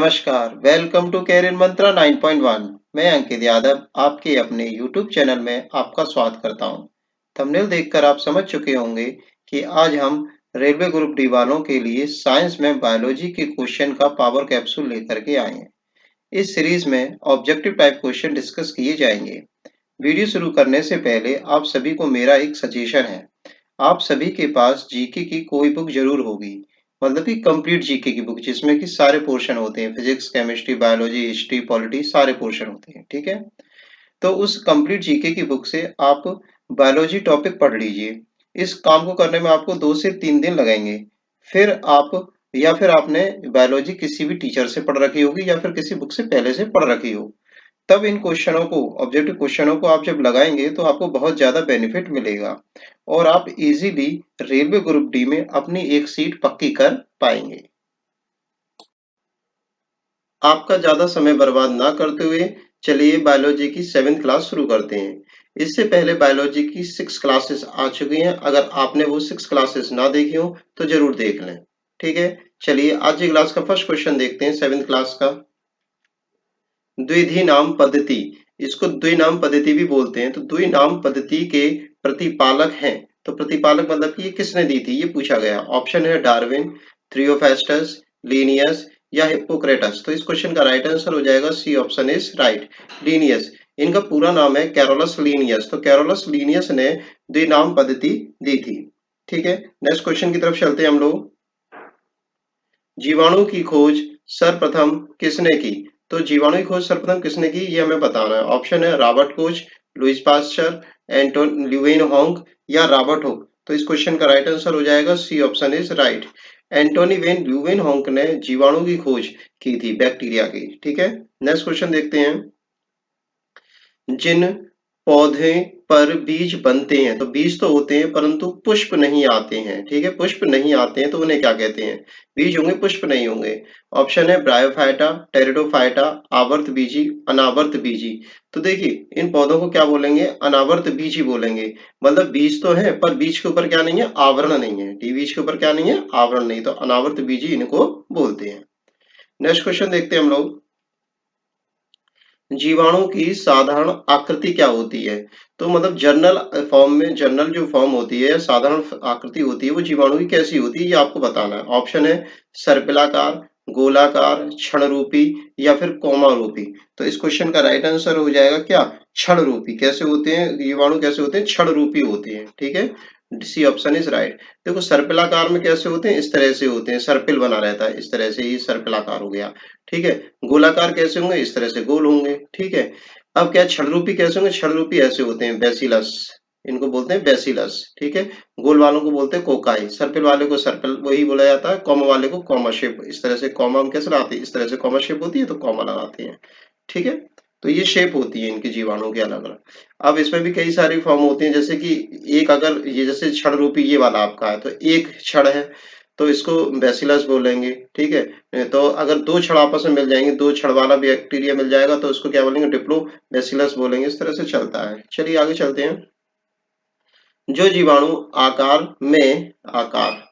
नमस्कार, welcome to career मंत्रा 9.1। मैं अंकित यादव आपके अपने YouTube चैनल में आपका स्वागत करता हूं। थंबनेल देखकर आप समझ चुके होंगे कि आज हम रेलवे ग्रुप डी वालों के लिए साइंस में बायोलॉजी के क्वेश्चन का पावर कैप्सूल लेकर के आए हैं। इस सीरीज में ऑब्जेक्टिव टाइप क्वेश्चन डिस्कस किए जाएंगे। वीडियो शुरू करने से पहले आप सभी को मेरा एक सजेशन है। आप सभी के पास जीके की कोई बुक जरूर होगी, मतलब कि कंप्लीट जीके की बुक जिसमें कि सारे पोर्शन होते हैं, physics, chemistry, biology, history, polity, सारे पोर्शन होते हैं। ठीक है, तो उस कंप्लीट जीके की बुक से आप बायोलॉजी टॉपिक पढ़ लीजिए। इस काम को करने में आपको 2 से 3 दिन लगेंगे। फिर आप या फिर आपने बायोलॉजी किसी भी टीचर से पढ़ रखी होगी या फिर किसी बुक से पहले से पढ़ रखी हो, तब इन क्वेश्चनों को, ऑब्जेक्टिव क्वेश्चनों को आप जब लगाएंगे तो आपको बहुत ज्यादा बेनिफिट मिलेगा और आप इजीली रेलवे ग्रुप डी में अपनी एक सीट पक्की कर पाएंगे। आपका ज्यादा समय बर्बाद ना करते हुए चलिए बायोलॉजी की 7th क्लास शुरू करते हैं। इससे पहले बायोलॉजी की 6 क्लासेस आ चुकी हैं। अगर आपने वो 6 क्लासेस ना देखी हो तो जरूर देख लें। ठीक है, चलिए आज की क्लास का फर्स्ट क्वेश्चन देखते हैं 7th क्लास का। द्विधि नाम पद्धति, इसको द्विनाम पद्धति भी बोलते हैं। तो द्विनाम पद्धति के प्रतिपालक हैं। तो प्रतिपालक मतलब कि ये किसने दी थी, ये पूछा गया। ऑप्शन है डार्विन, थ्रियोफेस्टस, लीनियस या हिप्पोक्रेटस। तो इस क्वेश्चन का राइट आंसर हो जाएगा C option is right, Linnaeus. इनका पूरा नाम है कैरोलस लीनियस। तो कैरोलस लीनियस ने द्विनाम पद्धति दी थी। ठीक है, नेक्स्ट क्वेश्चन की तरफ चलते हैं हम लोग। जीवाणु की खोज सर्वप्रथम किसने की। तो जीवाणु की खोज सर्वप्रथम किसने की, ये हमें बताना है। ऑप्शन है Robert Koch, Louis Pasteur, Anton Leeuwenhoek या रॉबर्ट हुक। तो इस क्वेश्चन का राइट आंसर हो जाएगा C option is right, Antonie van Leeuwenhoek ने जीवाणु की खोज की थी, बैक्टीरिया की। ठीक है, नेक्स्ट क्वेश्चन देखते हैं। जिन पौधे पर बीज बनते हैं, तो बीज तो होते हैं परंतु पुष्प नहीं आते हैं। ठीक है, पुष्प नहीं आते हैं तो उन्हें क्या कहते हैं, बीज होंगे, पुष्प नहीं होंगे। ऑप्शन है ब्रायोफाइटा, टेरिडोफाइटा, आवर्त बीजी, अनावर्त बीजी। तो देखिए इन पौधों को क्या बोलेंगे, अनावर्त बीजी बोलेंगे। मतलब बीज तो है पर बीज के ऊपर क्या नहीं है, आवरण नहीं है। बीज के ऊपर क्या नहीं है, आवरण नहीं, तो अनावर्त बीजी इनको बोलते हैं। नेक्स्ट क्वेश्चन देखते हैं हम लोग। जीवाणु की साधारण आकृति क्या होती है। तो मतलब जनरल फॉर्म में, जनरल जो फॉर्म होती है, साधारण आकृति होती है, वो जीवाणु की कैसी होती है, ये आपको बताना है। ऑप्शन है सर्पिलाकार, गोलाकार, क्षण रूपी या फिर कोमा रूपी। तो इस क्वेश्चन का राइट आंसर हो जाएगा क्या, क्षण रूपी। कैसे होते हैं जीवाणु, कैसे होते हैं, क्षण रूपी होते हैं। ठीक है, सी ऑप्शन इज राइट। देखो सर्पिलाकार में कैसे होते हैं, इस तरह से होते हैं, सर्पिल बना रहता है, इस तरह से, ये सर्पिलाकार हो गया। ठीक है, गोलाकार कैसे होंगे, इस तरह से गोल होंगे। ठीक है, अब क्या क्षणरूपी कैसे होंगे, क्षणरूपी ऐसे होते हैं, बेसिलस, इनको बोलते हैं बेसिलस। ठीक है, गोल वालों को बोलते हैं कोकाई, सर्पिल वाले को सर्पिल वही बोला जाता है, कॉमा वाले को कॉमा शेप। इस तरह से कॉमा हम कैसे लगाते हैं, इस तरह से कॉमा शेप होती है तो कॉमा लगाते हैं। ठीक है, तो ये शेप होती है इनकी जीवाणु की अलग अलग। अब इसमें भी कई सारी फॉर्म होती हैं, जैसे कि एक, अगर ये जैसे क्षण रूपी ये वाला आपका है, तो एक क्षण है तो इसको बेसिलस बोलेंगे। ठीक है, तो अगर दो क्षण आपस में मिल जाएंगे, दो क्षण वाला बैक्टीरिया मिल जाएगा तो उसको क्या बोलेंगे, डिप्लो बेसिलस बोलेंगे। इस तरह से चलता है। चलिए आगे चलते हैं। जो जीवाणु आकार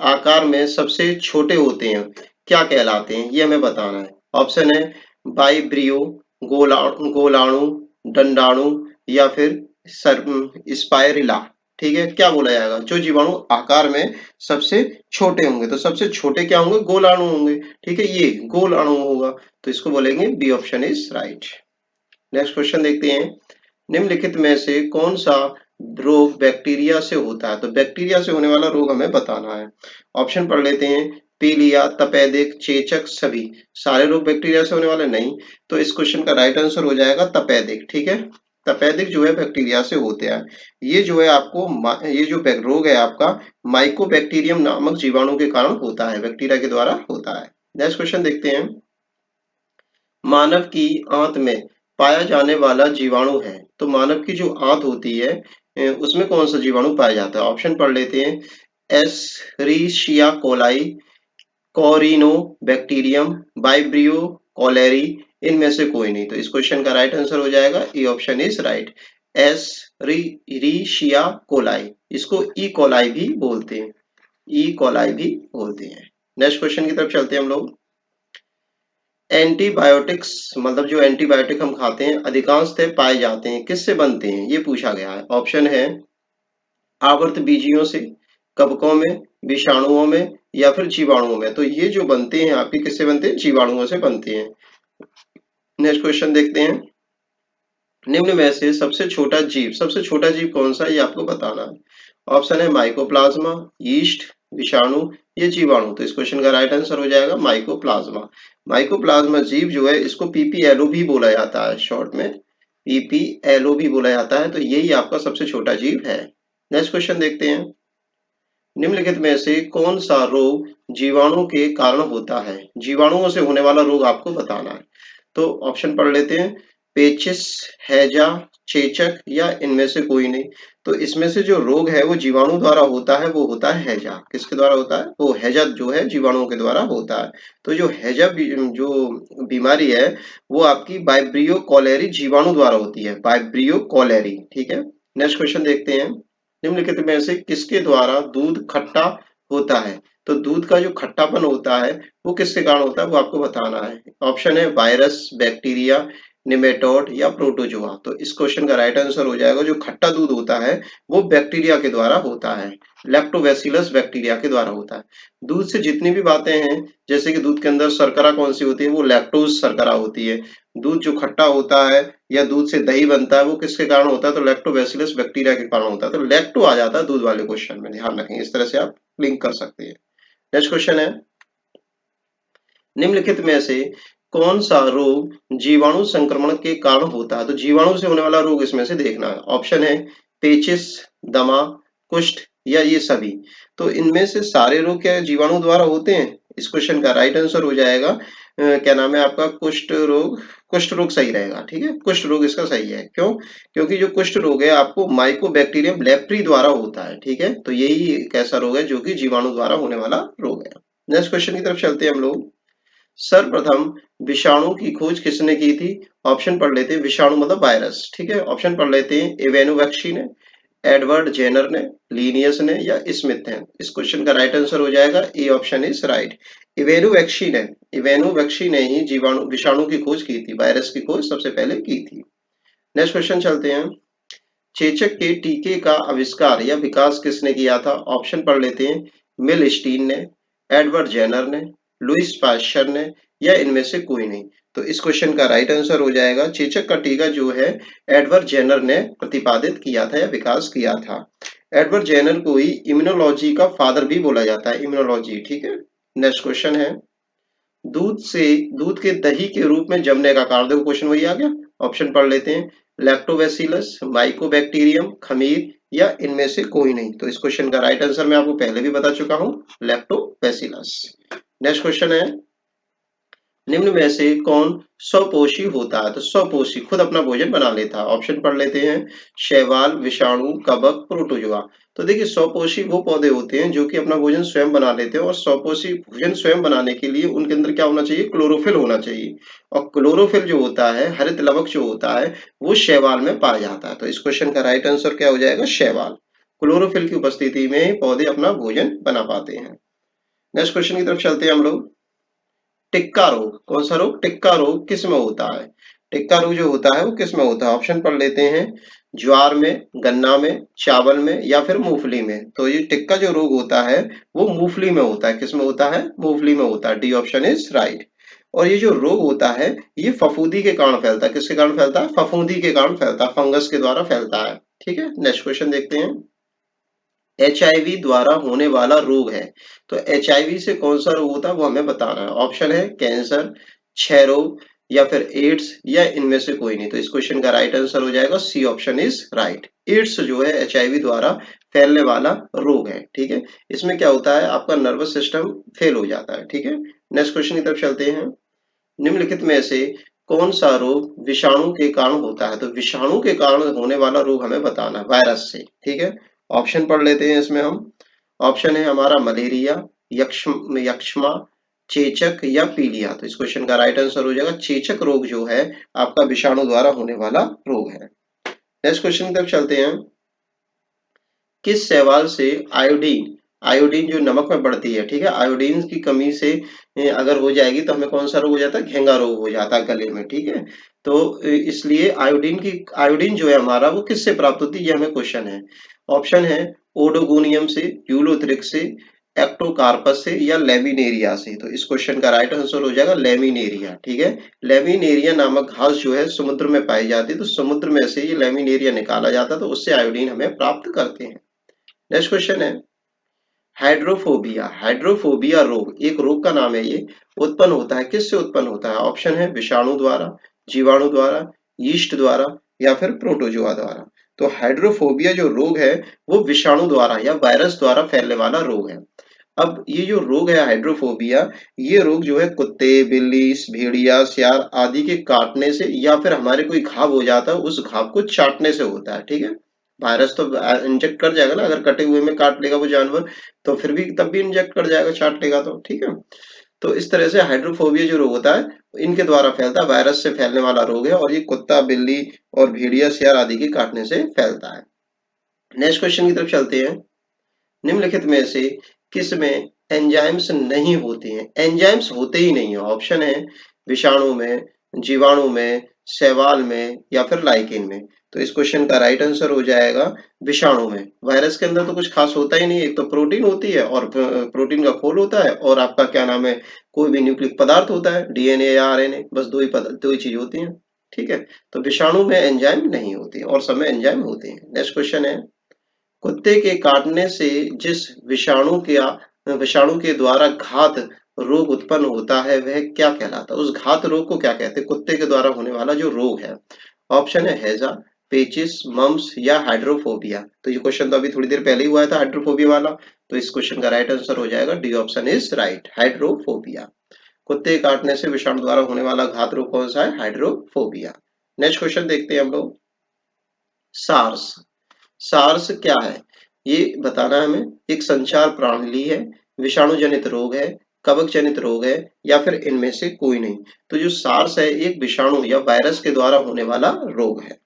आकार में सबसे छोटे होते हैं क्या कहलाते हैं, ये हमें बताना है। ऑप्शन है बाइब्रियो, गोलाणु, दंडाणु या फिर स्पाइरिला। ठीक है, क्या बोला जाएगा, जो जीवाणु आकार में सबसे छोटे होंगे, तो सबसे छोटे क्या होंगे, गोलाणु होंगे। ठीक है, ये गोलाणु होगा, तो इसको बोलेंगे B option is right. Next question देखते हैं। निम्नलिखित में से कौन सा रोग बैक्टीरिया से होता है। तो बैक्टीरिया से होने वाला रोग हमें बताना है। ऑप्शन पढ़ लेते हैं। पीलिया, तपेदिक, चेचक, सभी। सारे रोग बैक्टीरिया से होने वाले नहीं, तो इस क्वेश्चन का राइट आंसर हो जाएगा तपेदिक। ठीक है, तपेदिक जो है बैक्टीरिया से होते हैं। ये जो है आपको ये जो रोग है आपका माइकोबैक्टीरियम नामक जीवाणु के कारण होता है, बैक्टीरिया के द्वारा होता है। नेक्स्ट क्वेश्चन देखते हैं। मानव की आंत में पाया जाने वाला जीवाणु है। तो मानव की जो आंत होती है उसमें कौन सा जीवाणु पाया जाता है। ऑप्शन पढ़ लेते हैं। एस्चेरिशिया कोलाई, कोरिनो बैक्टीरियम, वाइब्रियो कोलेरी, इनमें से कोई नहीं। तो इस क्वेश्चन का राइट आंसर हो जाएगा E option is right, Escherichia coli. इसको ई कोलाई भी बोलते हैं, ई कोलाई भी बोलते हैं। नेक्स्ट क्वेश्चन की तरफ चलते हैं हम लोग। एंटीबायोटिक्स मतलब जो एंटीबायोटिक हम खाते हैं अधिकांशतः पाए जाते हैं किससे बनते हैं, ये पूछा गया है। ऑप्शन है आवर्त बीजियों से, कवकों में, विषाणुओं में या फिर जीवाणुओं में। तो ये जो बनते हैं आपके किससे बनते हैं, जीवाणुओं से बनते हैं। नेक्स्ट क्वेश्चन देखते हैं। निम्न में से सबसे छोटा जीव कौन सा है, ये आपको बताना है। ऑप्शन है माइकोप्लाज्मा, यीस्ट, विषाणु या जीवाणु। तो इस क्वेश्चन का राइट आंसर हो जाएगा माइकोप्लाज्मा। माइकोप्लाज्मा जीव जो है इसको पीपीएलओ भी बोला जाता है, शॉर्ट में पीपीएलओ भी बोला जाता है। तो यही आपका सबसे छोटा जीव है। नेक्स्ट क्वेश्चन देखते हैं। निम्नलिखित में से कौन सा रोग जीवाणु के कारण होता है, जीवाणुओं से होने वाला रोग आपको बताना है। तो ऑप्शन पढ़ लेते हैं। पेचिस, हैजा, चेचक या इनमें से कोई नहीं। तो इसमें से जो रोग है वो जीवाणु द्वारा होता है, वो होता है हैजा। किसके द्वारा होता है, वो हैजा जो है जीवाणुओं के द्वारा होता है। तो जो हैजा जो बीमारी है वो आपकी वाइब्रियो कॉलेरी जीवाणु द्वारा होती है, वाइब्रियो कॉलेरी। ठीक है। नेक्स्ट क्वेश्चन देखते हैं। निम्नलिखित में से किसके द्वारा दूध खट्टा होता है। तो दूध का जो खट्टापन होता है वो किसके कारण होता है, वो आपको बताना है। ऑप्शन है वायरस, बैक्टीरिया, निमेटोड या प्रोटोजोआ। तो इस क्वेश्चन का राइट आंसर हो जाएगा जो खट्टा दूध होता है वो बैक्टीरिया के द्वारा होता है, लैक्टोबैसिलस बैक्टीरिया के द्वारा होता है। दूध से जितनी भी बातें हैं, जैसे कि दूध के अंदर शर्करा कौन सी होती है, वो लैक्टोज शर्करा होती है। दूध जो खट्टा होता है या दूध से दही बनता है वो किसके कारण होता है, तो लैक्टोबैसिलस बैक्टीरिया के कारण होता है। तो लैक्टो आ जाता है दूध वाले क्वेश्चन में, ध्यान रखें। इस तरह से आप लिंक कर सकते हैं। नेक्स्ट क्वेश्चन है। निम्नलिखित में से कौन सा रोग जीवाणु संक्रमण के कारण होता है। तो जीवाणु से होने वाला रोग इसमें से देखना है। ऑप्शन है पेचिस, दमा, कुष्ठ या ये सभी। तो इनमें से सारे रोग क्या जीवाणु द्वारा होते हैं। इस क्वेश्चन का राइट आंसर हो जाएगा क्या नाम है आपका, कुष्ठ रोग। कुष्ठ रोग सही रहेगा। ठीक है, कुष्ठ रोग इसका सही है। क्यों, क्योंकि जो कुष्ठ रोग है आपको माइकोबैक्टीरियम लेप्री द्वारा होता है। ठीक है, तो यही एक ऐसा रोग है जो कि जीवाणु द्वारा होने वाला रोग है। नेक्स्ट क्वेश्चन की तरफ चलते हैं हम लोग। सर्वप्रथम विषाणु की खोज किसने की थी। ऑप्शन पढ़ लेते हैं। विषाणु मतलब वायरस। ठीक है, ऑप्शन पढ़ लेते हैं। इवेनुबैक्शी ने, एडवर्ड जेनर ने, लीनियस ने या स्मिथ ने। इस क्वेश्चन का राइट आंसर हो जाएगा ए ऑप्शन इज राइट। इवेनुबैक्शी ने ही जीवाणु विषाणु की खोज की थी, वायरस की खोज सबसे पहले की थी। नेक्स्ट क्वेश्चन चलते हैं। चेचक के टीके का आविष्कार या विकास किसने किया था। ऑप्शन पढ़ लेते हैं। मिल स्टीन ने, एडवर्ड जेनर ने, लुइस पाश्चर ने या इनमें से कोई नहीं। तो इस क्वेश्चन का राइट आंसर हो जाएगा चेचक का टीका जो है एडवर्ड जेनर ने प्रतिपादित किया था या विकास किया था। एडवर्ड जेनर को ही इम्यूनोलॉजी का फादर भी बोला जाता है, इम्यूनोलॉजी। ठीक है। नेक्स्ट क्वेश्चन है। दूध के दही के रूप में जमने का कारण। देखो क्वेश्चन वही आ गया। ऑप्शन पढ़ लेते हैं। लैक्टोबैसिलस, माइकोबैक्टीरियम, खमीर या इनमें से कोई नहीं। तो इस क्वेश्चन का राइट आंसर मैं आपको पहले भी बता चुका हूं, लैक्टोबैसिलस। नेक्स्ट क्वेश्चन है। निम्न में से कौन स्वपोषी होता है। तो स्वपोषी खुद अपना भोजन बना लेता है। ऑप्शन पढ़ लेते हैं। शैवाल, विषाणु, कवक, प्रोटोजोआ। तो देखिए स्वपोषी वो पौधे होते हैं जो कि अपना भोजन स्वयं बना लेते हैं, और स्वपोषी भोजन स्वयं बनाने के लिए उनके अंदर क्या होना चाहिए, क्लोरोफिल होना चाहिए। और क्लोरोफिल जो होता है, हरित लवक जो होता है, वो शैवाल में पाया जाता है। तो इस क्वेश्चन का राइट आंसर क्या हो जाएगा, शैवाल। क्लोरोफिल की उपस्थिति में पौधे अपना भोजन बना पाते हैं। नेक्स्ट क्वेश्चन की तरफ चलते हैं हम लोग। टिक्का रोग, कौन सा रोग, टिक्का रोग किस में होता है। टिक्का रोग जो होता है वो किस में होता है। ऑप्शन पढ़ लेते हैं। ज्वार में, गन्ना में, चावल में या फिर मूंगफली में। तो ये टिक्का जो रोग होता है वो मूंगफली में होता है। किस में होता है, मूंगफली में होता है। D option is right. और ये जो रोग होता है ये फफूंदी के कारण फैलता है। किसके कारण फैलता है, फफूंदी के कारण फैलता है, फंगस के द्वारा फैलता है। ठीक है। नेक्स्ट क्वेश्चन देखते हैं। एचआईवी द्वारा होने वाला रोग है। तो एचआईवी से कौन सा रोग होता है वो हमें बताना है। ऑप्शन है कैंसर, क्षय रोग या फिर एड्स या इनमें से कोई नहीं। तो इस क्वेश्चन का राइट आंसर हो जाएगा C option is right. AIDS जो है एचआईवी द्वारा फैलने वाला रोग है। ठीक है, इसमें क्या होता है आपका नर्वस सिस्टम फेल हो जाता है। ठीक है। नेक्स्ट क्वेश्चन की तरफ चलते हैं। निम्नलिखित में से कौन सा रोग विषाणु के कारण होता है। तो विषाणु के कारण होने वाला रोग हमें बताना है, वायरस से। ठीक है, ऑप्शन पढ़ लेते हैं इसमें हम। ऑप्शन है हमारा मलेरिया, यक्ष्मा, चेचक या पीलिया। तो इस क्वेश्चन का राइट आंसर हो जाएगा चेचक रोग जो है आपका विषाणु द्वारा होने वाला रोग है। नेक्स्ट क्वेश्चन की तरफ चलते हैं। किस शैवाल से आयोडीन आयोडीन जो नमक में बढ़ती है, ठीक है, आयोडीन की कमी से अगर हो जाएगी तो हमें कौन सा रोग हो जाता है, घेंगा रोग हो जाता है गले में, ठीक है। तो इसलिए आयोडीन जो है हमारा वो किससे प्राप्त होती है, ये हमें क्वेश्चन है। ऑप्शन है ओडोगोनियम से, यूलोथ्रिक से, एक्टोकार्पस से या लेमिनेरिया से। तो इस क्वेश्चन का राइट आंसर हो जाएगा लेमिनेरिया, ठीक है। लेमिनेरिया नामक घास जो है समुद्र में पाई जाती है, तो समुद्र में से ये लेमिनेरिया निकाला जाता है, तो उससे आयोडीन हमें प्राप्त करते हैं। नेक्स्ट क्वेश्चन है हाइड्रोफोबिया। हाइड्रोफोबिया रोग एक रोग का नाम है, ये उत्पन्न होता है, किससे उत्पन्न होता है? ऑप्शन है विषाणु द्वारा, जीवाणु द्वारा, यीस्ट द्वारा या फिर प्रोटोजोआ द्वारा। तो हाइड्रोफोबिया जो रोग है वो विषाणु द्वारा या वायरस द्वारा फैलने वाला रोग है। अब ये जो रोग है हाइड्रोफोबिया, ये रोग जो है कुत्ते, बिल्ली, भेड़िया, सियार आदि के काटने से या फिर हमारे कोई घाव हो जाता है उस घाव को चाटने से होता है, ठीक है। वायरस तो इंजेक्ट कर जाएगा ना, अगर कटे हुए में काट लेगा वो जानवर तो फिर भी तब भी इंजेक्ट कर जाएगा, चाट लेगा तो, ठीक है। तो इस तरह से हाइड्रोफोबिया जो रोग होता है इनके द्वारा फैलता है, वायरस से फैलने वाला रोग है और ये कुत्ता, बिल्ली और भेड़िया, सियार आदि के काटने से फैलता है। नेक्स्ट क्वेश्चन की तरफ चलते हैं। निम्नलिखित में से किसमें एंजाइम्स नहीं होते हैं? एंजाइम्स होते ही नहीं है। ऑप्शन है विषाणु में, जीवाणु में, शैवाल में या फिर लाइकेन में। तो इस क्वेश्चन का राइट आंसर हो जाएगा विषाणु में। वायरस के अंदर तो कुछ खास होता ही नहीं है, एक तो प्रोटीन होती है और प्रोटीन का खोल होता है और आपका क्या नाम है कोई भी न्यूक्लिक पदार्थ होता है, डीएनए या आरएनए, बस दो ही चीज होती है, ठीक है। तो विषाणु में एंजाइम नहीं होती और सब में एंजाइम होते हैं। नेक्स्ट क्वेश्चन है कुत्ते के काटने से जिस विषाणु के द्वारा घात रोग उत्पन्न होता है वह क्या कहलाता है? उस घात रोग को क्या कहते हैं, कुत्ते के द्वारा होने वाला जो रोग है? ऑप्शन है हैजा, पेचिस, मम्स या हाइड्रोफोबिया। तो ये क्वेश्चन तो अभी थोड़ी देर पहले ही हुआ था हाइड्रोफोबिया वाला, तो इस क्वेश्चन का राइट आंसर हो जाएगा D option is right, hydrophobia. कुत्ते के काटने से विषाणु द्वारा होने वाला घात रोग कौन सा है? हाइड्रोफोबिया। नेक्स्ट क्वेश्चन देखते हैं हम लोग। सार्स। सार्स क्या है ये बताना है हमें। एक संचार प्रणाली है, विषाणु जनित रोग है, कवक जनित रोग है या फिर इनमें से कोई नहीं। तो जो सार्स है एक विषाणु या वायरस के द्वारा होने वाला रोग है।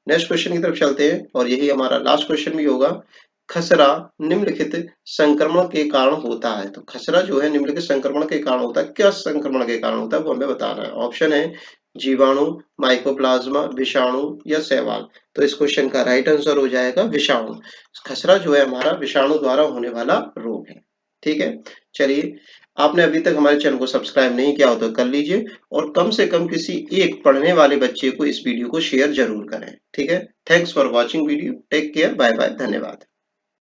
नेक्स्ट क्वेश्चन की तरफ चलते हैं और यही हमारा लास्ट क्वेश्चन भी होगा। खसरा निम्नलिखित संक्रमण के कारण होता है। तो खसरा जो है निम्नलिखित संक्रमण के कारण होता है, क्या संक्रमण के कारण होता है वो हमें बताना है। ऑप्शन है जीवाणु, माइकोप्लाज्मा, विषाणु या शैवाल। तो इस क्वेश्चन का राइट आंसर हो जाएगा विषाणु। खसरा जो है हमारा विषाणु द्वारा होने वाला रोग है, ठीक है। चलिए, आपने अभी तक हमारे चैनल को सब्सक्राइब नहीं किया हो तो कर लीजिए और कम से कम किसी एक पढ़ने वाले बच्चे को इस वीडियो को शेयर जरूर करें, ठीक है। Thanks for watching video, take care, bye bye, धन्यवाद।